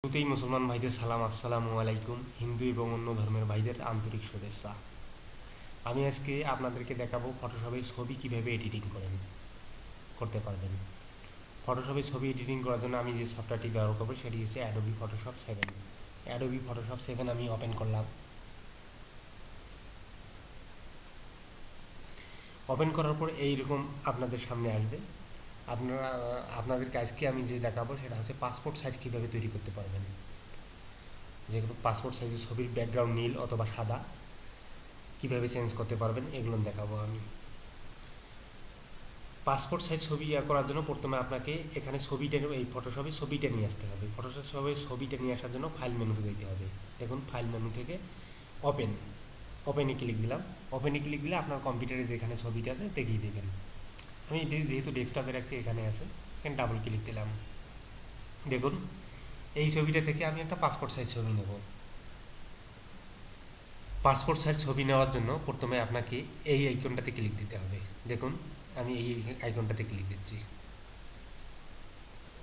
শুরুতেই মুসলমান ভাইদের সালাম, আসসালামু আলাইকুম। হিন্দু এবং অন্য ধর্মের ভাইদের আন্তরিক শুভেচ্ছা। আমি আজকে আপনাদেরকে দেখাবো ফটোশপে ছবি কিভাবে করতে পারবেন। ফটোশপে ছবি এডিটিং করার জন্য আমি যে সফটওয়্যারটি ব্যবহার করবো সেটি হচ্ছে অ্যাডোবি ফটোশপ 7। অ্যাডোবি ফটোশপ 7 আমি ওপেন করলাম। ওপেন করার পর এইরকম আপনাদের সামনে আসবে। আপনাদেরকে আজকে আমি যে দেখাবো সেটা হচ্ছে পাসপোর্ট সাইজ কীভাবে তৈরি করতে পারবেন। যেগুলো পাসপোর্ট সাইজের ছবির ব্যাকগ্রাউন্ড নীল অথবা সাদা কীভাবে চেঞ্জ করতে পারবেন এগুলো দেখাবো আমি। পাসপোর্ট সাইজ ছবি করার জন্য প্রথমে আপনাকে এখানে ছবিটা এই ফটোশপে ছবিটা নিয়ে আসতে হবে। ফটোশপে ছবিটা নিয়ে আসার জন্য ফাইল মেনুতে যেতে হবে। দেখুন ফাইল মেনু থেকে ওপেনে ক্লিক দিলাম। ওপেনে ক্লিক দিলে আপনার কম্পিউটারে যেখানে ছবিটা আছে দেখিয়ে দেবেন। আমি যেহেতু ডেস্কটপে রাখছি এখানে আছে, এখানে ডাবল ক্লিক দিলাম। দেখুন এই ছবিটা থেকে আমি একটা পাসপোর্ট সাইজ ছবি নেব। পাসপোর্ট সাইজ ছবি নেওয়ার জন্য প্রথমে আপনাকে এই আইকনটাতে ক্লিক দিতে হবে। দেখুন আমি এই আইকনটাতে ক্লিক দিচ্ছি।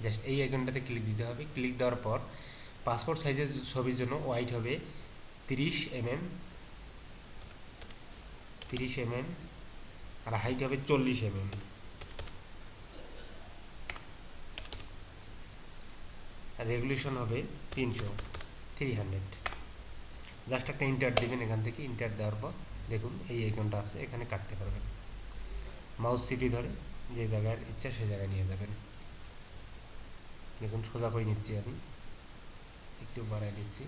জাস্ট এই আইকনটাতে ক্লিক দিতে হবে। ক্লিক দেওয়ার পর পাসপোর্ট সাইজের ছবির জন্য ওয়াইড হবে 30 mm, আর হাইট হবে 40 mm। আর রেগুলেশন হবে 300। জাস্ট একটা ইন্টার দেবেন। এখান থেকে ইন্টার দেওয়ার পর দেখুন এই আইকনটা আছে, এখানে কাটতে পারবেন। মাউস চিপি ধরে যে জায়গায় ইচ্ছা সে জায়গায় নিয়ে যাবেন। দেখুন সোজা করে নিচ্ছি, আমি একটু বাড়াই দিচ্ছি।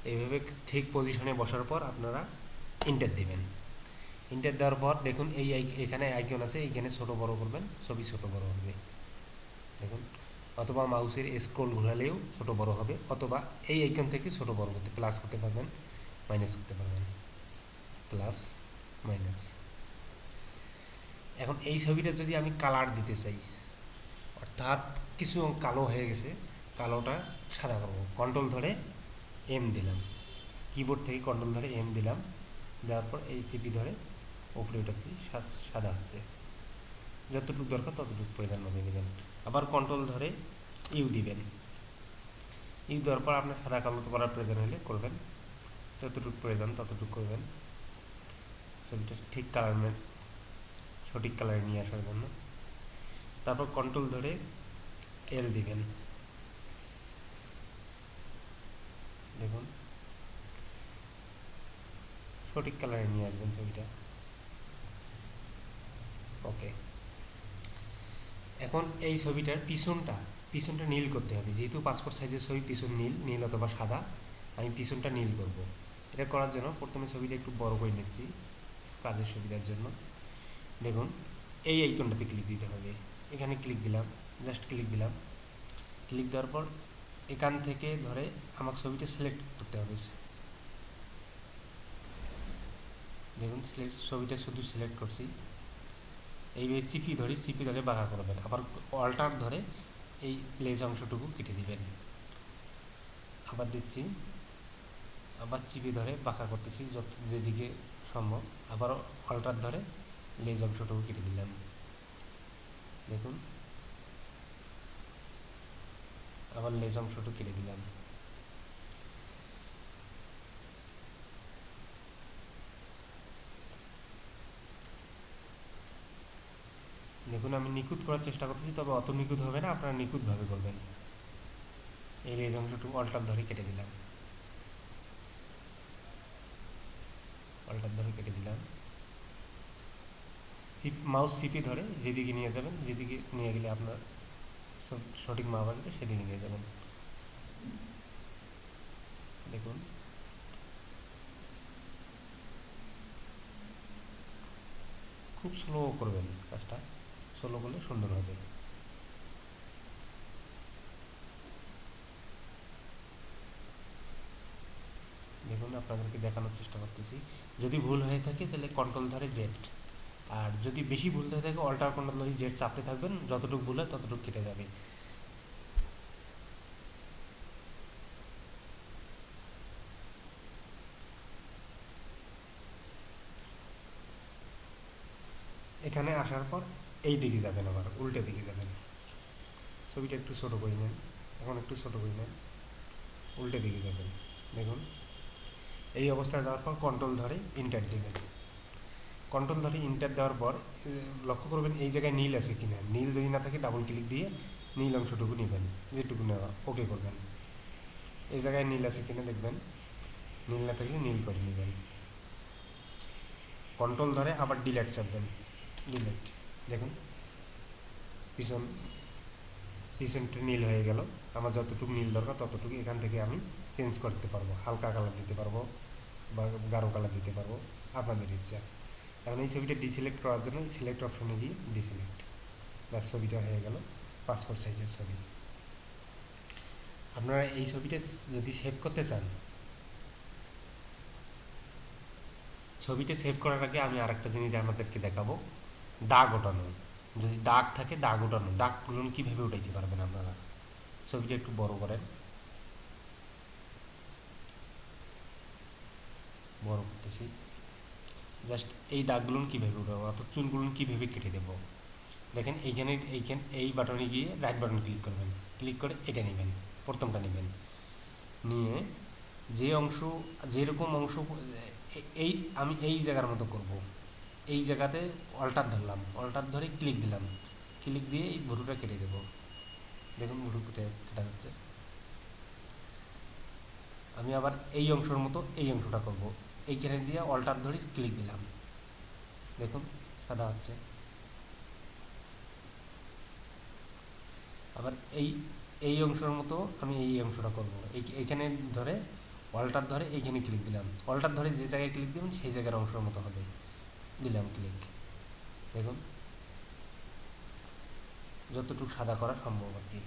এইভাবে ঠিক পজিশনে বসার পর আপনারা ইন্টার দেবেন। ইন্টার দেওয়ার পর দেখুন এখানে আইকন আছে, এইখানে ছোট বড় করবেন, ছবি ছোট বড় হবে। দেখুন অথবা মাউসের স্ক্রল ঘোরালেও ছোট বড় হবে, অথবা এই আইকন থেকে ছোট বড় করতে প্লাস করতে পারবেন, মাইনাস করতে পারবেন, প্লাস মাইনাস। এখন এই ছবিটা যদি আমি কালার দিতে চাই, অর্থাৎ কিছু কালো হয়ে গেছে, কালোটা সাদা করবো, কন্ট্রোল ধরে এম দিলাম। কিবোর্ড থেকে কন্ট্রোল ধরে এম দিলাম। দেওয়ার পর এই চিপি ধরে উপরে উঠাচ্ছি, সাদা হচ্ছে। যতটুকু দরকার ততটুকু পরিমাণ মধ্যে দেবেন। আবার কন্ট্রোল ধরে ইউ দিবেন। ইউ দেওয়ার পর আপনার সাদা কালো করার প্রয়োজন হলে করবেন, যতটুকু প্রয়োজন ততটুকু করবেন। ছবিটা ঠিক সঠিক কালারে নিয়ে আসার জন্য। তারপর কন্ট্রোল ধরে এল দিবেন। দেখুন সঠিক কালারে নিয়ে আসবেন ছবিটা। ওকে, এখন এই ছবিটার পিছনটা নীল করতে হবে। যেহেতু পাসপোর্ট সাইজের ছবি, পিছন নীল অথবা সাদা, আমি পিছনটা নীল করব। এটা করার জন্য প্রথমে ছবিটা একটু বড় করে নিচ্ছি কাজের সুবিধার জন্য। দেখুন এই আইকনটাতে ক্লিক দিতে হবে। এখানে ক্লিক দিলাম, জাস্ট ক্লিক দিলাম। ক্লিক দেওয়ার পর এখান থেকে ধরে আমার ছবিটা সিলেক্ট করতে হবে। দেখুন ছবিটা শুধু সিলেক্ট করছি। এইভাবে চিপি ধরে বাঁকা করবেন। আবার অল্টার ধরে এই লেজ অংশটুকু কেটে দিবেন। আবার দিচ্ছি, আবার চিপি ধরে বাঁকা করতেছি যেদিকে সম্ভব। আবার অল্টার ধরে লেজ অংশটুকু কেটে দিলাম। দেখুন আবার লেজ অংশটুকু কেটে দিলাম। দেখুন আমি নিখুঁত করার চেষ্টা করতেছি, তবে অত নিখুঁত হবে না, আপনারা নিখুঁতভাবে করবেন। এই লেজ অংশটুকু অল্টার ধরে কেটে দিলাম। মাউস চিপি ধরে যেদিকে নিয়ে যাবেন, যেদিকে নিয়ে গেলে আপনার সঠিক মাপ আসবে সেদিকে নিয়ে যাবেন। দেখুন খুব স্লো করবেন কাজটা, স্লো করলে সুন্দর হবে। দেখুন আপনাদেরকে দেখানোর চেষ্টা করতেছি। যদি ভুল হয়ে থাকে তাহলে কন্ট্রোল ধরে জেড, আর যদি বেশি ভুল হয়ে থাকে অল্টার কন্ট্রোল ধরে জেড চাপতে থাকবেন, যতটুকু ভুল হয় ততটুকু কেটে যাবে। এখানে আসার পর এই দিকে যাবেন, আবার উল্টো দিকে যাবেন। ছবিটা একটু ছোটো করে নেন, এখন একটু ছোটো করে নেন, উল্টে দিকে যাবেন। দেখুন এই অবস্থায় যাওয়ার পর কন্ট্রোল ধরে ইন্টার দেবেন। কন্ট্রোল ধরে ইন্টার দেওয়ার পর লক্ষ্য করবেন এই জায়গায় নীল আছে কিনা। নীল যদি না থাকে ডাবল ক্লিক দিয়ে নীল অংশটুকু নেবেন, যেটুকু নেওয়া ওকে করবেন। এই জায়গায় নীল আছে কিনা দেখবেন, নীল না থাকলে নীল করে নেবেন। কন্ট্রোল ধরে আবার ডিলেট চাপবেন, ডিলেট। দেখুন পিছনটা নীল হয়ে গেল। আমার যতটুকু নীল দরকার ততটুকু এখান থেকে আমি চেঞ্জ করতে পারবো, হালকা কালার দিতে পারবো বা গাঢ় কালার দিতে পারবো, আপনাদের ইচ্ছা। এখন এই ছবিটা ডিসিলেক্ট করার জন্য সিলেক্ট অপশনে গিয়ে ডিসিলেক্ট, ব্যাস ছবিটা হয়ে গেল পাসপোর্ট সাইজের ছবি। আপনারা এই ছবিটা যদি সেভ করতে চান, ছবিটা সেভ করার আগে আমি আরেকটা জিনিস আপনাদেরকে দেখাবো, দাগ ওঠানো। যদি দাগ থাকে দাগ ওঠানো, দাগগুলো কীভাবে উঠাইতে পারবেন আপনারা। ছবিটা একটু বড় করেন, বড় করতেছি। জাস্ট এই দাগগুলো কীভাবে উঠাবো অর্থাৎ চুলগুলো কীভাবে কেটে দেবো দেখেন। এই বাটনে গিয়ে রাইট বাটন ক্লিক করবেন, ক্লিক করে এটা নেবেন, প্রথমটা নেবেন, নিয়ে যে অংশ যেরকম অংশ এই আমি এই জায়গার মতো করব। এই জায়গাতে অল্টার ধরলাম, অল্টার ধরে ক্লিক দিলাম, ক্লিক দিয়ে এই ভুরুটা কেটে দেবো। দেখুন ভুরু কাটা যাচ্ছে। আমি আবার এই অংশের মতো এই অংশটা করব, এইখানে দিয়ে অল্টার ধরে ক্লিক দিলাম, দেখুন সাদা হচ্ছে। আবার এই অংশের মতো আমি এই অংশটা করব, এইখানে ধরে অল্টার ধরে এইখানে ক্লিক দিলাম, অল্টার ধরে যে জায়গায় ক্লিক দিবেন সেই জায়গার অংশের মতো হবে, দিলাম ক্লিক। দেখুন যতটুকু সাদা করা সম্ভব আর কি।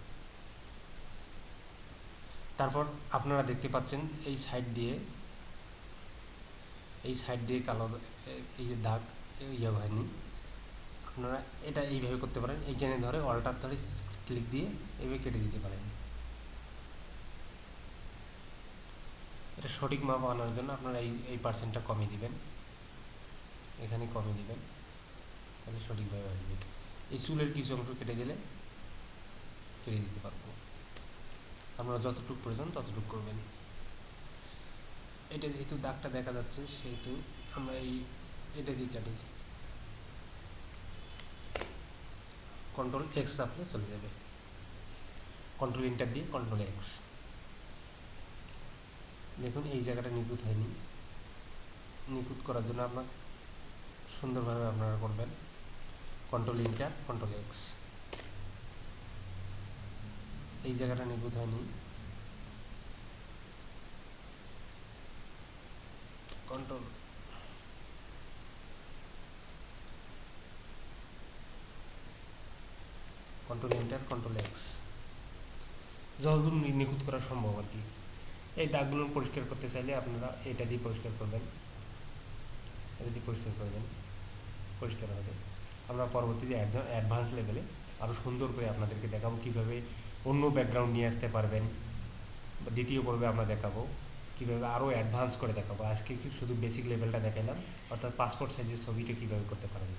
তারপর আপনারা দেখতে পাচ্ছেন এই সাইড দিয়ে কালো এই যে দাগ ইয়ে হয়নি। আপনারা এটা এইভাবে করতে পারেন, এইখানে ধরে অল্টার ধরে ক্লিক দিয়ে এইভাবে কেটে দিতে পারেন। এটা সঠিক মাপ আনার জন্য আপনারা এই পার্সেন্টটা কমিয়ে দিবেন, এখানে কমিয়ে দিবেন, তাহলে সঠিকভাবে আসবে। এই চুলের কিছু অংশ কেটে দিলে কেটে দিতে পারবো, আপনারা যতটুকু প্রয়োজন ততটুকু করবেন। এটা যেহেতু দাগটা দেখা যাচ্ছে সেহেতু আমরা এটা দিয়ে কাটি, কন্ট্রোল এক্স চাপলে চলে যাবে, কন্ট্রোল ইন্টার দিয়ে কন্ট্রোল এক্স। দেখুন এই জায়গাটা নিখুঁত হয়নি, নিখুঁত করার জন্য আপনার সুন্দরভাবে আপনারা করবেন, কন্ট্রোল ইন্টার কন্ট্রোল এক্স। এই জায়গাটা নিখুঁত হয়নি, কন্ট্রোল ইন্টার কন্ট্রোল এক্স, যতদূর নিখুঁত করা সম্ভব আর কি। এই দাগগুলো পরিষ্কার করতে চাইলে আপনারা এটা দিয়ে পরিষ্কার করবেন, এটা দিয়ে পরিষ্কার করবেন, পরিষ্কার হবে। আমরা পরবর্তীতে অ্যাডভান্স লেভেলে আরও সুন্দর করে আপনাদেরকে দেখাবো কীভাবে অন্য ব্যাকগ্রাউন্ড নিয়ে আসতে পারবেন। দ্বিতীয় পর্বে আমরা দেখাবো কীভাবে আরও অ্যাডভান্স করে দেখাবো। আজকে শুধু বেসিক লেভেলটা দেখালাম, অর্থাৎ পাসপোর্ট সাইজের ছবিটা কীভাবে করতে পারবেন।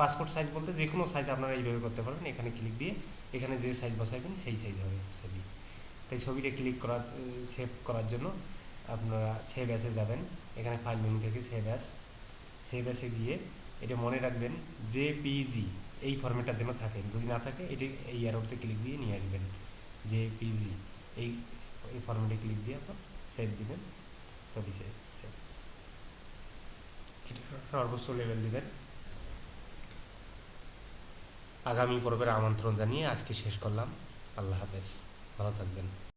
পাসপোর্ট সাইজ বলতে যে কোনো সাইজ আপনারা এইভাবে করতে পারবেন, এখানে ক্লিক দিয়ে এখানে যে সাইজ বসাবেন সেই সাইজ হবে ছবি। তাই ছবিটা ক্লিক সেভ করার জন্য আপনারা সেভ অ্যাসে যাবেন, এখানে ফাইল মেনু থেকে সেভ অ্যাসে গিয়ে এটা মনে রাখবেন জেপিজি এই ফরম্যাটটা যেন থাকে, যদি না থাকে এই অ্যারোতে ক্লিক দিয়ে নিয়ে আসবেন জেপিজি এই ফরম্যাটে ক্লিক দিয়ে আপনার সেভ দিবেন, ছবি সেভ। এটা সর্বোচ্চ লেভেল দিবেন। আগামী পর্বের আমন্ত্রণ জানিয়ে আজকে শেষ করলাম। আল্লাহ হাফেজ, ভালো থাকবেন।